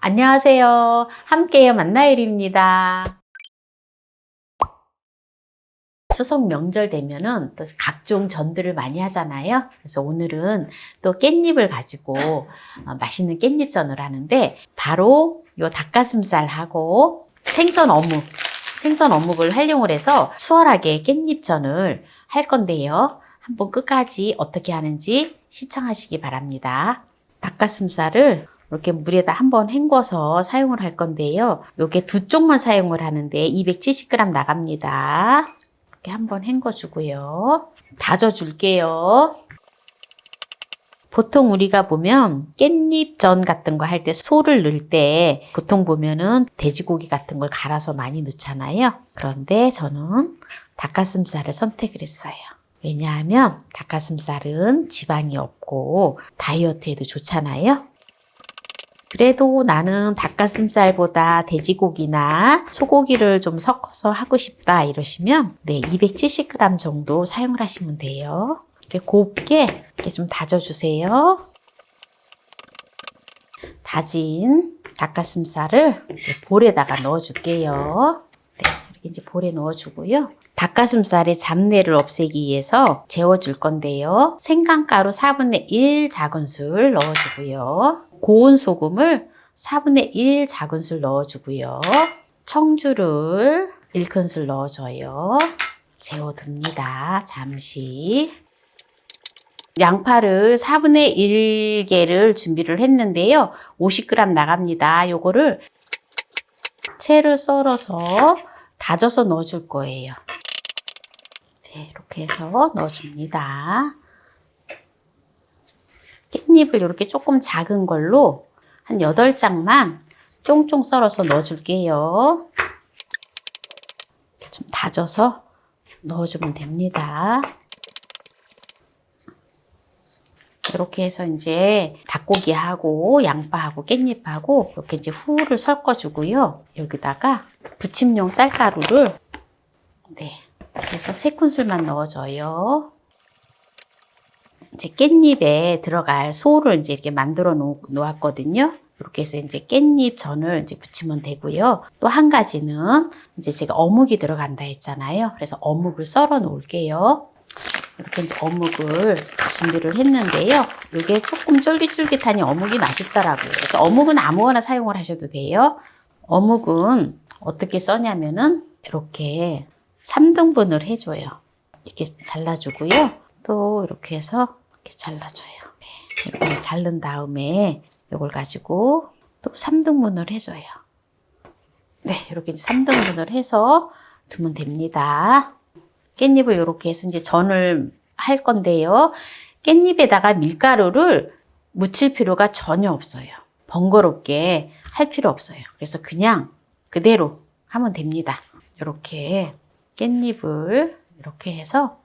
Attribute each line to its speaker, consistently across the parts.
Speaker 1: 안녕하세요. 함께요 만나요리입니다. 추석 명절 되면은 또 각종 전들을 많이 하잖아요. 그래서 오늘은 또 깻잎을 가지고 맛있는 깻잎전을 하는데 바로 요 닭가슴살하고 생선 어묵을 활용을 해서 수월하게 깻잎전을 할 건데요. 한번 끝까지 어떻게 하는지 시청하시기 바랍니다. 닭가슴살을 이렇게 물에다 한번 헹궈서 사용을 할 건데요. 요게 두 쪽만 사용을 하는데 270g 나갑니다. 이렇게 한번 헹궈 주고요. 다져 줄게요. 보통 우리가 보면 깻잎전 같은 거 할 때 소를 넣을 때 보통 보면은 돼지고기 같은 걸 갈아서 많이 넣잖아요. 그런데 저는 닭가슴살을 선택을 했어요. 왜냐하면 닭가슴살은 지방이 없고 다이어트에도 좋잖아요. 그래도 나는 닭가슴살보다 돼지고기나 소고기를 좀 섞어서 하고 싶다 이러시면 270g 정도 사용을 하시면 돼요. 이렇게 곱게 이렇게 좀 다져주세요. 다진 닭가슴살을 이제 볼에다가 넣어줄게요. 이렇게 이제 볼에 넣어주고요. 닭가슴살의 잡내를 없애기 위해서 재워줄 건데요. 생강가루 4분의 1 작은술 넣어주고요. 고운 소금을 4분의 1 작은술 넣어주고요. 청주를 1큰술 넣어줘요. 재워둡니다. 잠시. 양파를 4분의 1개를 준비를 했는데요. 50g 나갑니다. 요거를 채를 썰어서 다져서 넣어줄 거예요. 네, 이렇게 해서 넣어줍니다. 깻잎을 이렇게 조금 작은 걸로 한 8장만 쫑쫑 썰어서 넣어줄게요. 좀 다져서 넣어주면 됩니다. 이렇게 해서 이제 닭고기하고 양파하고 깻잎하고 이렇게 이제 후를 섞어주고요. 여기다가 부침용 쌀가루를 그래서 3큰술만 넣어줘요. 이제 깻잎에 들어갈 소를 이제 이렇게 만들어 놓았거든요. 이렇게 해서 이제 깻잎 전을 이제 부치면 되고요. 또 한 가지는 이제 제가 어묵이 들어간다 했잖아요. 그래서 어묵을 썰어 놓을게요. 이렇게 이제 어묵을 준비를 했는데요. 이게 조금 쫄깃쫄깃하니 어묵이 맛있더라고요. 그래서 어묵은 아무거나 사용을 하셔도 돼요. 어묵은 어떻게 써냐면은 이렇게 3등분을 해줘요. 이렇게 잘라주고요. 또 이렇게 해서 이렇게 잘라줘요. 이렇게 자른 다음에 이걸 가지고 또 3등분을 해줘요. 이렇게 3등분을 해서 두면 됩니다. 깻잎을 이렇게 해서 이제 전을 할 건데요. 깻잎에다가 밀가루를 묻힐 필요가 전혀 없어요. 번거롭게 할 필요 없어요. 그래서 그냥 그대로 하면 됩니다. 이렇게 깻잎을 이렇게 해서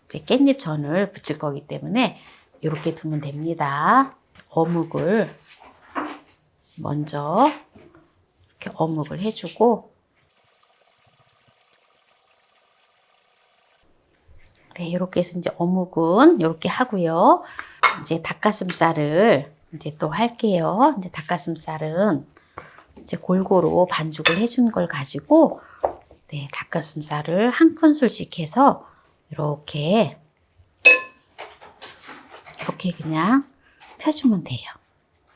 Speaker 1: 이제 깻잎 전을 부칠 거기 때문에 이렇게 두면 됩니다. 어묵을 먼저 이렇게 어묵을 해주고 이렇게 해서 이제 어묵은 이렇게 하고요. 이제 닭가슴살을 이제 또 할게요. 이제 닭가슴살은 이제 골고루 반죽을 해준 걸 가지고 닭가슴살을 1큰술씩 해서 이렇게 그냥 펴주면 돼요.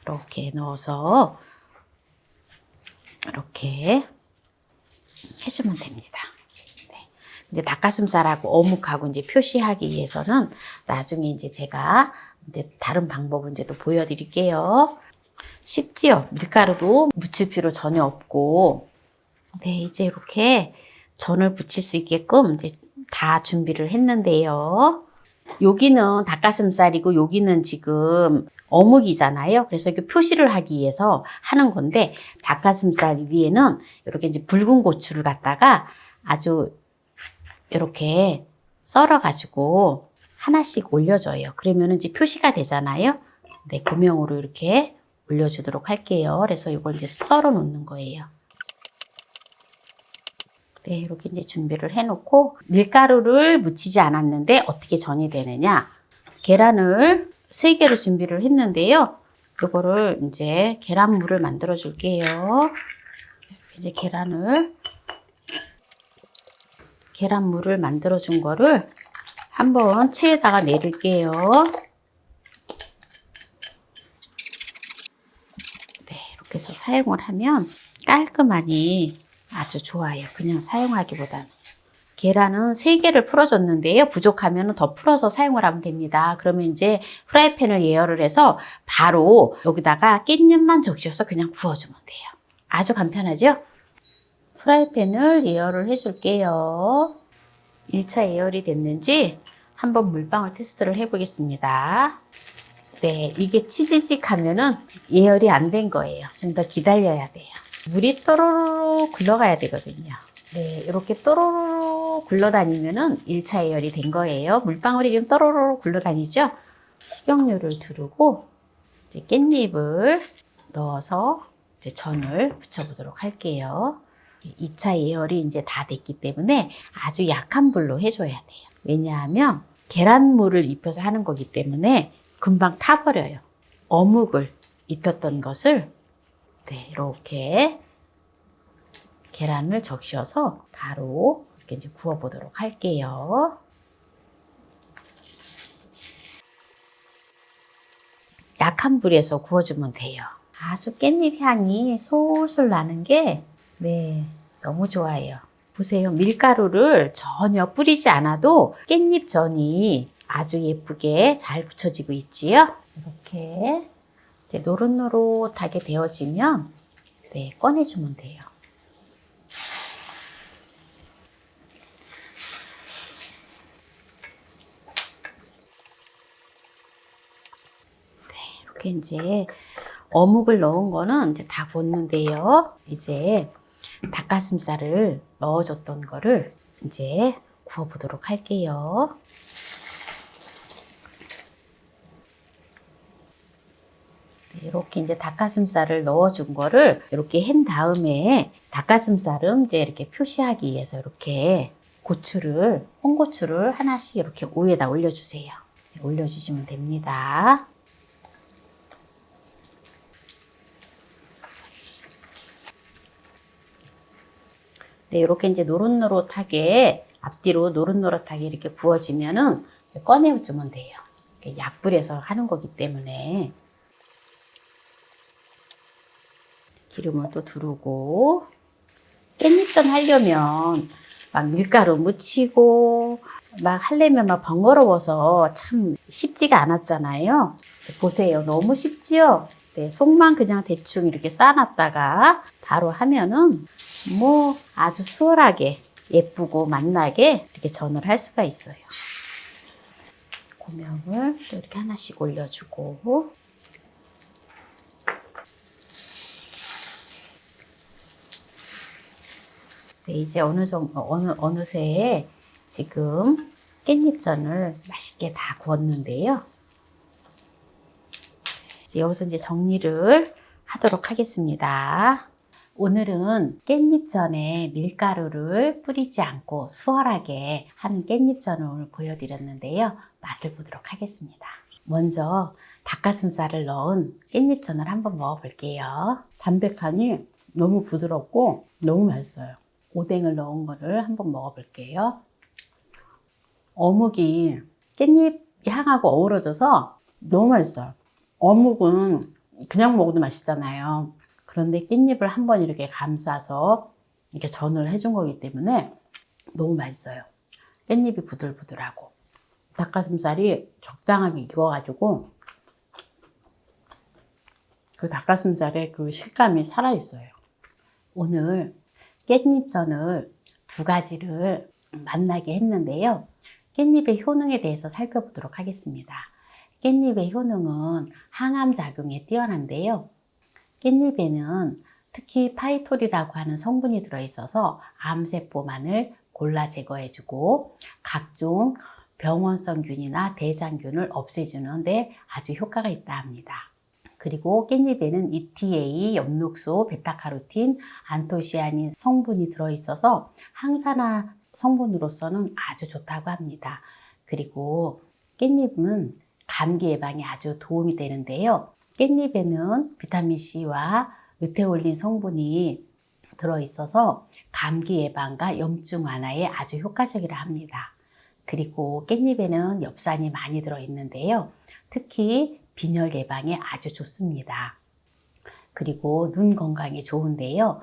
Speaker 1: 이렇게 넣어서 이렇게 해주면 됩니다. 이제 닭가슴살하고 어묵하고 이제 표시하기 위해서는 나중에 이제 제가 다른 방법을 이제 또 보여드릴게요. 쉽지요? 밀가루도 묻힐 필요 전혀 없고. 이제 이렇게 전을 부칠 수 있게끔 이제 다 준비를 했는데요. 여기는 닭가슴살이고 여기는 지금 어묵이잖아요. 그래서 이렇게 표시를 하기 위해서 하는 건데 닭가슴살 위에는 이렇게 이제 붉은 고추를 갖다가 아주 이렇게 썰어가지고 하나씩 올려줘요. 그러면 이제 표시가 되잖아요. 고명으로 이렇게 올려주도록 할게요. 그래서 이걸 이제 썰어 놓는 거예요. 이렇게 이제 준비를 해놓고 밀가루를 묻히지 않았는데 어떻게 전이 되느냐. 계란을 3개로 준비를 했는데요. 이거를 이제 계란물을 만들어 줄게요. 이제 계란물을 만들어 준 거를 한번 체에다가 내릴게요. 네, 이렇게 해서 사용을 하면 깔끔하니 아주 좋아요. 그냥 사용하기보다는. 계란은 3개를 풀어줬는데요. 부족하면 더 풀어서 사용을 하면 됩니다. 그러면 이제 프라이팬을 예열을 해서 바로 여기다가 깻잎만 적셔서 그냥 구워주면 돼요. 아주 간편하죠? 프라이팬을 예열을 해줄게요. 1차 예열이 됐는지 한번 물방울 테스트를 해보겠습니다. 네, 이게 치지직 하면은 예열이 안 된 거예요. 좀 더 기다려야 돼요. 물이 또로로 굴러가야 되거든요. 네, 이렇게 또로로 굴러다니면은 1차 예열이 된 거예요. 물방울이 지금 또로로 굴러다니죠? 식용유를 두르고 이제 깻잎을 넣어서 이제 전을 부쳐보도록 할게요. 2차 예열이 이제 다 됐기 때문에 아주 약한 불로 해줘야 돼요. 왜냐하면 계란물을 입혀서 하는 거기 때문에 금방 타버려요. 어묵을 입혔던 것을 네, 이렇게 계란을 적셔서 바로 이렇게 이제 구워 보도록 할게요. 약한 불에서 구워주면 돼요. 아주 깻잎 향이 솔솔 나는 게 네, 너무 좋아요. 보세요. 밀가루를 전혀 뿌리지 않아도 깻잎 전이 아주 예쁘게 잘 붙여지고 있지요. 이렇게 이제 노릇노릇하게 되어지면 네, 꺼내주면 돼요. 이렇게 이제 어묵을 넣은 거는 이제 다 구웠는데요. 이제 닭가슴살을 넣어줬던 거를 이제 구워보도록 할게요. 이렇게 이제 닭가슴살을 넣어준 거를 이렇게 한 다음에 닭가슴살은 이제 이렇게 표시하기 위해서 이렇게 홍고추를 하나씩 이렇게 위에다 올려주세요. 올려주시면 됩니다. 네, 이렇게 이제 노릇노릇하게 앞뒤로 노릇노릇하게 이렇게 구워지면은 이제 꺼내주면 돼요. 약불에서 하는 거기 때문에 기름을 또 두르고 깻잎전 하려면 막 밀가루 묻히고 막 하려면 막 번거로워서 참 쉽지가 않았잖아요. 보세요. 너무 쉽지요? 네, 속만 그냥 대충 이렇게 쌓아놨다가 바로 하면은 뭐 아주 수월하게 예쁘고 맛나게 이렇게 전을 할 수가 있어요. 고명을 또 이렇게 하나씩 올려주고 네, 이제 어느새 지금 깻잎전을 맛있게 다 구웠는데요. 이제 여기서 이제 정리를 하도록 하겠습니다. 오늘은 깻잎전에 밀가루를 뿌리지 않고 수월하게 하는 깻잎전을 보여드렸는데요. 맛을 보도록 하겠습니다. 먼저 닭가슴살을 넣은 깻잎전을 한번 먹어볼게요. 담백하니 너무 부드럽고 너무 맛있어요. 오뎅을 넣은 거를 한번 먹어볼게요. 어묵이 깻잎 향하고 어우러져서 너무 맛있어요. 어묵은 그냥 먹어도 맛있잖아요. 그런데 깻잎을 한번 이렇게 감싸서 이렇게 전을 해준 거기 때문에 너무 맛있어요. 깻잎이 부들부들하고 닭가슴살이 적당하게 익어가지고 그 닭가슴살의 그 식감이 살아있어요. 오늘 깻잎전을 2가지를 만나게 했는데요. 깻잎의 효능에 대해서 살펴보도록 하겠습니다. 깻잎의 효능은 항암 작용에 뛰어난데요. 깻잎에는 특히 파이톨이라고 하는 성분이 들어있어서 암세포만을 골라 제거해주고 각종 병원성 균이나 대장균을 없애주는 데 아주 효과가 있다 합니다. 그리고 깻잎에는 ETA, 엽록소, 베타카로틴, 안토시아닌 성분이 들어있어서 항산화 성분으로서는 아주 좋다고 합니다. 그리고 깻잎은 감기 예방에 아주 도움이 되는데요. 깻잎에는 비타민C와 루테올린 성분이 들어있어서 감기 예방과 염증 완화에 아주 효과적이라 합니다. 그리고 깻잎에는 엽산이 많이 들어있는데요. 특히 빈혈 예방에 아주 좋습니다. 그리고 눈 건강에 좋은데요.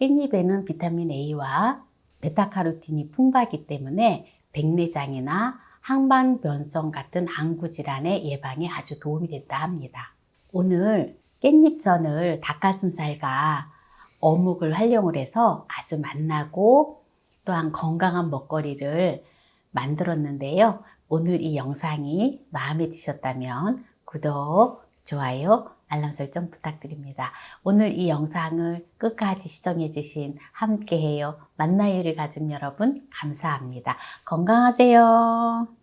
Speaker 1: 깻잎에는 비타민 A와 베타카로틴이 풍부하기 때문에 백내장이나 항반변성 같은 안구 질환의 예방에 아주 도움이 된다 합니다. 오늘 깻잎전을 닭가슴살과 어묵을 활용을 해서 아주 맛나고 또한 건강한 먹거리를 만들었는데요. 오늘 이 영상이 마음에 드셨다면 구독, 좋아요, 알람 설정 부탁드립니다. 오늘 이 영상을 끝까지 시청해주신 함께해요 만나요리 가족 여러분 감사합니다. 건강하세요.